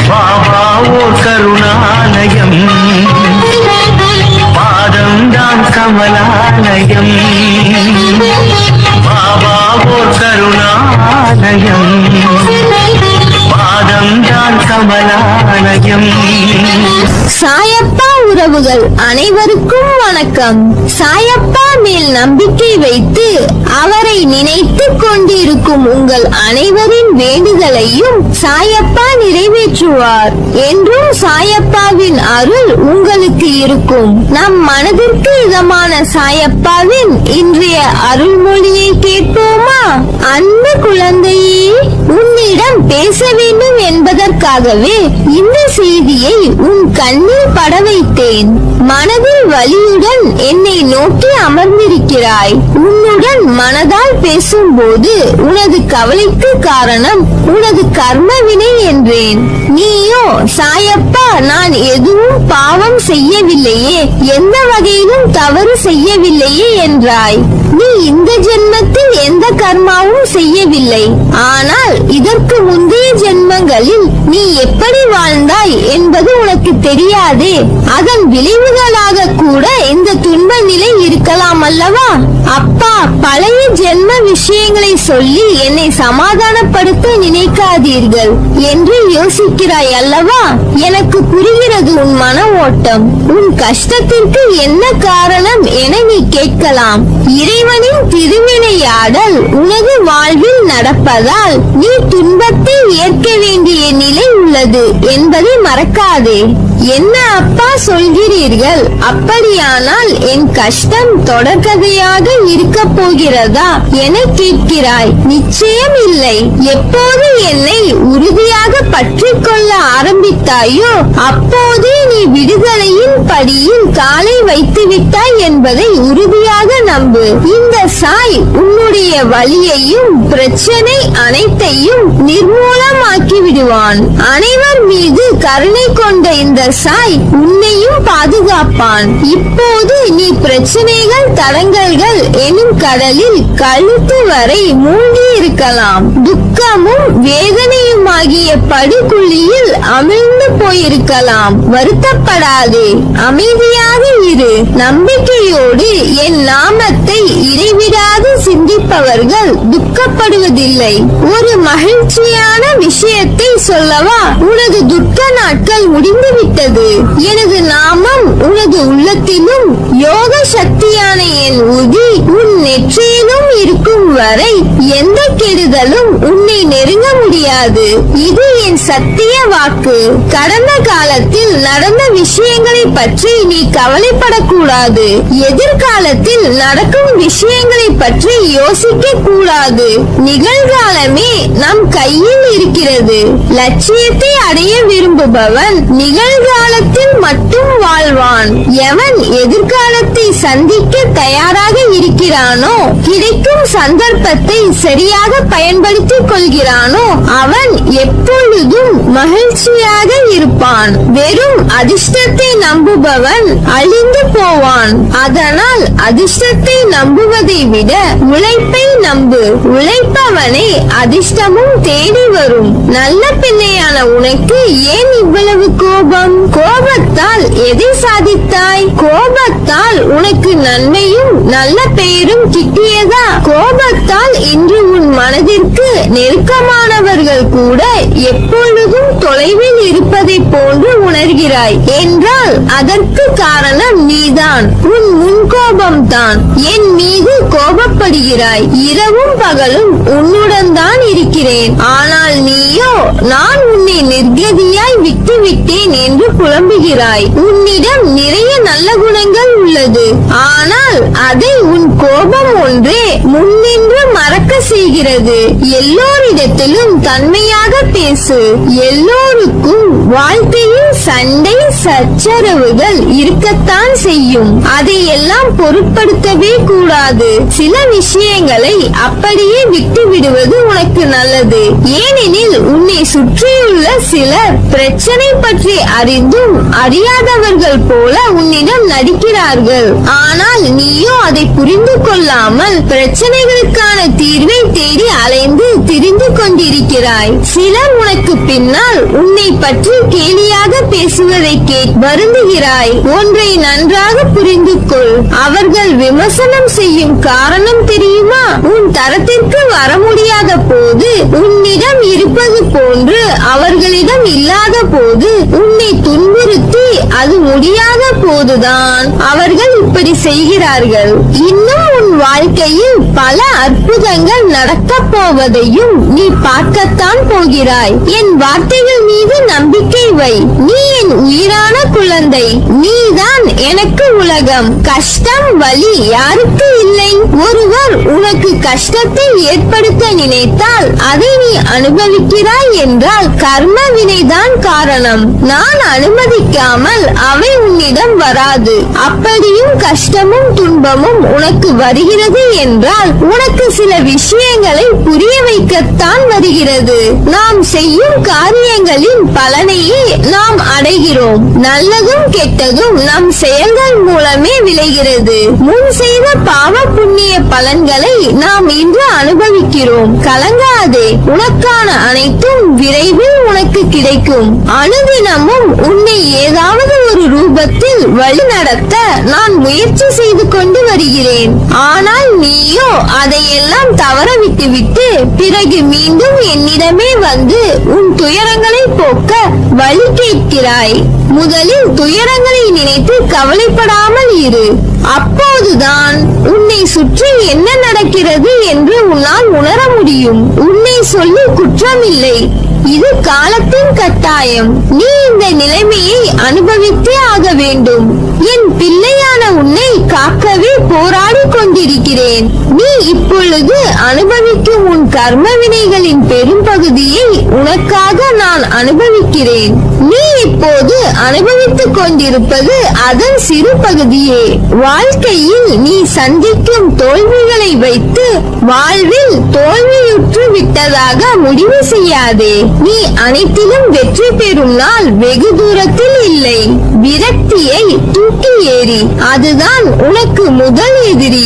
பாபா ஓர் கருணாலயம், பாதம்தான் கமலாலயம். பாபா ஓர் கருணாலயம், பாதம்தான் கமலாலயம். சாயப்பா உறவுகள் அனைவருக்கும் வணக்கம். சாயப்பா மேல் நம்பிக்கை வைத்து அவரை நினைத்து கொண்டிருக்கும் உங்கள் அனைவரின் வேண்டுதலையும் சாயப்பா நிறைவேற்றுவார். என்றும் சாயப்பாவின் அருள் உங்களுக்கு இருக்கும். நம் மனதிற்கு இதமான சாயப்பாவின் இன்றைய அருள்மொழியை கேட்போமா? அன்பு குழந்தையே, உன்னிடம் பேச வேண்டும் என்பதற்காகவே இந்த செய்தியை உன் கண்ணில் பட வைத்தேன். மனதில் வலியுடன் என்னை நோக்கி அமர்ந்திருக்கிறாய். உன்னுடன் மனதால் பேசும்போது உனது கவலைக்கு காரணம் உனது கர்ம வினை என்றேன். நீயோ சாயப்பா, நான் எதுவும் பாவம் செய்யவில்லையே, எந்த வகையிலும் தவறு செய்யவில்லையே என்றாய். நீ இந்த ஜென்மத்தில் எந்த கர்மாவும் செய்யவில்லை. ஆனால் இதற்கு முந்தைய ஜென்மங்களில் நீ எப்படி வாழ்ந்தாய் என்பது உனக்கு தெரியாதே. அதன் விளைவுகளாக கூட இந்த துன்ப நிலை இருக்கலாம் அல்லவா? அப்பா, பழைய ஜென்ம விஷயங்களை சொல்லி என்னை சமாதானப்படுத்த நினைக்காதீர்கள் என்று யோசிக்கிறாய் அல்லவா? எனக்கு புரிகிறது உன் மன ஓட்டம். உன் கஷ்டத்திற்கு என்ன காரணம் என நீ கேட்கலாம். இறைவனின் திருவிளையாடல் உனது வாழ்வில் நடப்பதால் நீ துன்பத்தை ஏற்க வேண்டிய நிலை உள்ளது என்பதை மறக்காதே. என்ன அப்பா சொல்கிறீர்கள்? அப்படியானால் என் கஷ்டம் தொடர்கதையாக இருக்க போகிறதா என கேட்கிறாய். நிச்சயம் இல்லை. எப்போது என்னை உறுதியாக பற்றி கொள்ள ஆரம்பித்தாயோ அப்போதே நீ விடுதலையின் படியில் காலை வைத்து விட்டாய் என்பதை உறுதியாக நம்பு. இந்த சாய் உன்னுடைய வலியையும் பிரச்சனை அனைத்தையும் நிர்மூலமாக்கி விடுவான். அனைவர் மீது கருணை கொண்ட இந்த சாய் உன்னையும் பாதுகாப்பான். இப்போது நீ பிரச்சனைகள் தடங்கல்கள் எனும் கடலில் கழுத்து வரை மூழ்கி இருக்கலாம். துக்கமும் வேதனையும் ஆகிய படுகுழியில் அமிழ்ந்து போயிருக்கலாம். வருத்தப்படாதே, அமைதியாக இரு. நம்பிக்கையோடு என் நாமத்தை இடைவிடாது சிந்திப்பவர்கள் துக்கப்படுவதில்லை. ஒரு மகிழ்ச்சியான விஷயத்தை சொல்லவா? உனது துக்க நாட்கள் முடிந்துவிட்டது. எனது நாமம் உனது உள்ளத்திலும் யோக சக்தியான என் உதி உன் நெற்றியிலும் இருக்கும் வரை எந்த கெடுதலும் உன்னை நெருங்க முடியாது. இது என் சத்திய வாக்கு. கடந்த காலத்தில் நடந்த விஷயங்களை பற்றி நீ கவலைப்படக்கூடாது. எதிர்காலத்தில் நடக்கும் விஷயங்களை பற்றி யோசிக்க கூடாது. நிகழ்காலமே நம் கையில் இருக்கிறது. லட்சியத்தை அடைய விரும்புபவன் நிகழ்காலத்தில் மட்டும் வாழ்வான். எவன் எதிர்காலத்தை சந்திக்க தயாராக இருக்கிறானோ, கிடைக்கும் சந்தர்ப்பத்தை சரியாக பயன்படுத்திக் கொள்கிறானோ அவன் எப்பொழுதும் மகிழ்ச்சியாக இருப்பான். வெறும் அதிர்ஷ்டத்தை நம்புபவன் அழிந்து போவான். அதனால் அதிர்ஷ்டத்தை நம்புவதை விட உழைப்பை நம்பு. உழைப்பவனை அதிர்ஷ்டமும் தேடி வரும். நல்ல பிள்ளையான உனக்கு ஏன் இவ்வளவு கோபம்? கோபத்தால் எதை சாதித்தாய்? கோபத்தால் உனக்கு நன்மையும் நல்ல பெயரும் கிட்டியதா? கோபத்தால் இன்று உன் மனதிற்கு நெருக்கமானவர்கள் கூட எப்பொழுதும் தொலைவில் இருப்பதை போன்று உணர்கிறாய் என்றால் அதற்கு காரணம் நீதான். உன் முன்கோபம் தான். என் மீது கோபப்படுகிறாய். இரவும் பகலும் உன்னுடன் தான் இருக்கிறேன். ஆனால் நீயோ நான் உன்னை நிர்கதியாய் விட்டு விட்டேன் என்று புலம்புகிறாய். உன்னிடம் நிறைய நல்ல குணங்கள் உள்ளது. ஆனால் அதை உன் கோபம் ஒன்றே முன்னின்று மறக்க செய்கிறது. எல்லோரிடத்திலும் தன்மையாக பேசு. எல்லோருக்கும் வாழ்க்கையில் சண்டை சச்சரவுகள் இருக்கத்தான் செய்யும். அதையெல்லாம் பொருட்படுத்தவே கூடாது. சில விஷயங்களை அப்படியே விட்டு விடுவது உனக்கு நல்லது. ஏனெனில் உன்னை சுற்றியுள்ள சிலர் பிரச்சனை பற்றி அறிந்தும் அறியாதவர்கள் போல உன்னிடம் நடிக்கிறார்கள். ஆனால் நீயோ அதை புரிந்து கொள்ளாமல் பிரச்சனைகளுக்கான தீர்வை தேடி அலைந்து திரிந்து கொண்டிருக்கிறாய். சிலர் உனக்கு பின்னால் உன்னை பற்றி கேலியாக பேசுவதை வருந்துகிறாய். ஒன்றை நன்றாக புரிந்து கொள். அவர்கள் விமர்சனம் செய்யும் காரணம் தெரியுமா? உன் தரத்திற்கு வர முடியாத போது உன்னிடம் இருப்பது போன்று அவர்களிடம் இல்லாத போது உன்னை துன்புறுத்தி அது முடியாத போதுதான் அவர்கள் இப்படி செய்கிறார்கள். இன்னும் உன் வாழ்க்கையில் பல அற்புதங்கள் நடக்கப் போவதையும் நீ பார்க்கத்தான் போகிறாய். என் வார்த்தைகள் மீது நம்பிக்கை வை. நீ என் உயிரான குழந்தை. நீதான் எனக்கு உலகம். கஷ்டம் வலி யாருக்கு இல்லை? ஒருவர் உனக்கு கஷ்டத்தை ஏற்படுத்த நினைத்தால் அதை நீ அனுபவிக்கிறாய் என்றால் கர்ம வினைதான் காரணம். நான் அனுமதிக்காமல் அவை உன்னிடம் வராது. அப்படியும் கஷ்டமும் துன்பமும் உனக்கு வருகிறது என்றால் உனக்கு சில விஷயங்களை புரிய வைக்கத்தான் வருகிறது. நாம் செய்யும் காரியங்களின் பலனையே நாம் அடைகிறோம். நல்லதும் கெட்டதும் நம் செயல்கள் மூலமே விளைகிறது. முன் செய்த பாவ புண்ணிய பலன்களை நாம் இன்று அனுபவிக்கிறோம். கலங்காதே, உனக்கான அனைத்தும் விரைவில் உனக்கு கிடைக்கும். அனுதினமும் உன்னை ஏதாவது ஒரு ரூபத்தில் வழிநடத்த நான் முயற்சி செய்து கொண்டு வருகிறேன். ஆனால் நீயோ அதையெல்லாம் தவற விட்டுவிட்டு பிறகு மீண்டும் என்னிடமே வந்து உன் துயரங்களை போக்க வழி கேட்கிறாய். முதலில் துயரங்களை நினைத்து கவலைப்படாமல் இரு. அப்போதுதான் உன்னை சுற்றி என்ன நடக்கிறது என்று உன்னால் உணர முடியும். உன்னை சொல்லி குற்றமில்லை. இது காலத்தின் கட்டாயம். நீ இந்த நிலைமையை அனுபவித்தே ஆக வேண்டும். என் பிள்ளையான உன்னை காக்கவே போராடி கொண்டிருக்கிறேன். நீ இப்பொழுது அனுபவிக்கும் உன் கர்ம வினைகளின் பெரும் பகுதியை உனக்காக நான் அனுபவிக்கிறேன். நீ இப்போது அனுபவித்துக் கொண்டிருப்பது அதன் சிறு பகுதியே. வாழ்க்கையில் நீ சந்திக்கும் தோல்விகளை வைத்து வாழ்வில் தோல்வியுற்று விட்டதாக முடிவு செய்யாதே. நீ அனைத்திலும் வெற்றி பெறும் நாள் வெகு தூரத்தில் இல்லை. விரக்தியை தூக்கி ஏறி, அதுதான் உனக்கு முதல் எதிரி.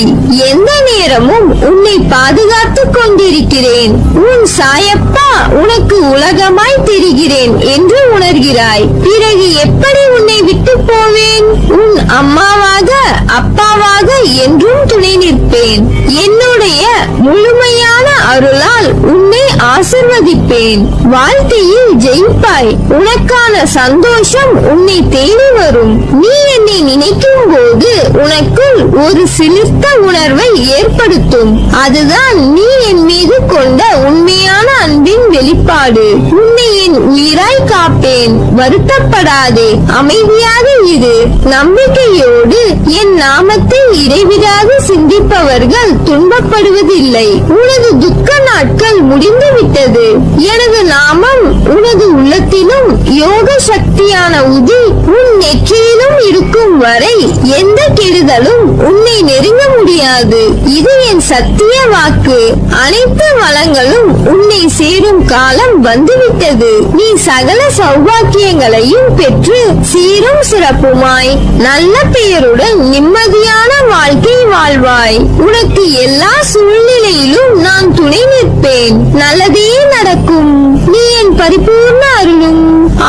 எந்த நேரமும் உன்னை பாதுகாத்துக் கொண்டிருக்கிறேன். உன் சாயப்பா உனக்கு உலகமாய் தெரிகிறேன் என்று உணர்கிறாய். பிறகு எப்படி உன்னை விட்டு போவேன்? உன் அம்மாவாக அப்பாவாக என்றும் துணை நிற்பேன். என்னுடைய முழுமையான அருளால் உன்னை ஆசிர்வதிப்பேன். வாழ்க்கையில் ஜெயிப்பாய். உனக்கான சந்தோஷம் உன்னை தேடி வரும். நீ என்னை நினைக்கும் போது உனக்குள் ஒரு சிலிர்த்த உணர்வை ஏற்படுத்தும். அதுதான் நீ என் மீது கொண்ட உண்மையான அன்பின் வெளிப்பாடு. உன்னை என் உயிராய் காப்பேன். வருத்தப்படாதே, அமைதியாக இரு. நம்பிக்கையோடு என் நாமத்தை இடைவிடாது சிந்திப்பவர்கள் துன்பப்படுவதில்லை. உனது துக்க நாட்கள் முடிந்துவிட்டது. எனது நாமம் உனது உள்ளத்திலும் யோக சக்தியான உதி உன் நெற்றியிலும் இருக்கும் வரை எந்த கெடுதலும் உன்னை நெருங்க முடியாது. இது என் சத்திய வாக்கு. அனைத்து வளங்களும் உன்னை சேரும் காலம் வந்துவிட்டது. நீ சகல சௌபாக்கியங்களையும் பெற்று சீரும் சிறப்புமாய் நல்ல பெயருடன் நிம்மதியான வாழ்க்கை வாழ்வாய். உனக்கு எல்லா சூழ்நிலையிலும் நான் துணை நிற்பேன். நல்லதே நடக்கும். நீ என் பரிபூர்ண அருளும்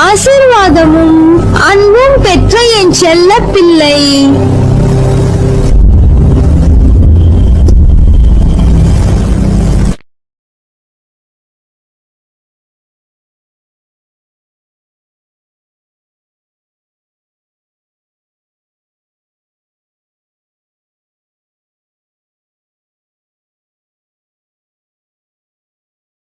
ஆசீர்வாதமும் அன்பும் பெற்ற என் செல்ல பிள்ளை.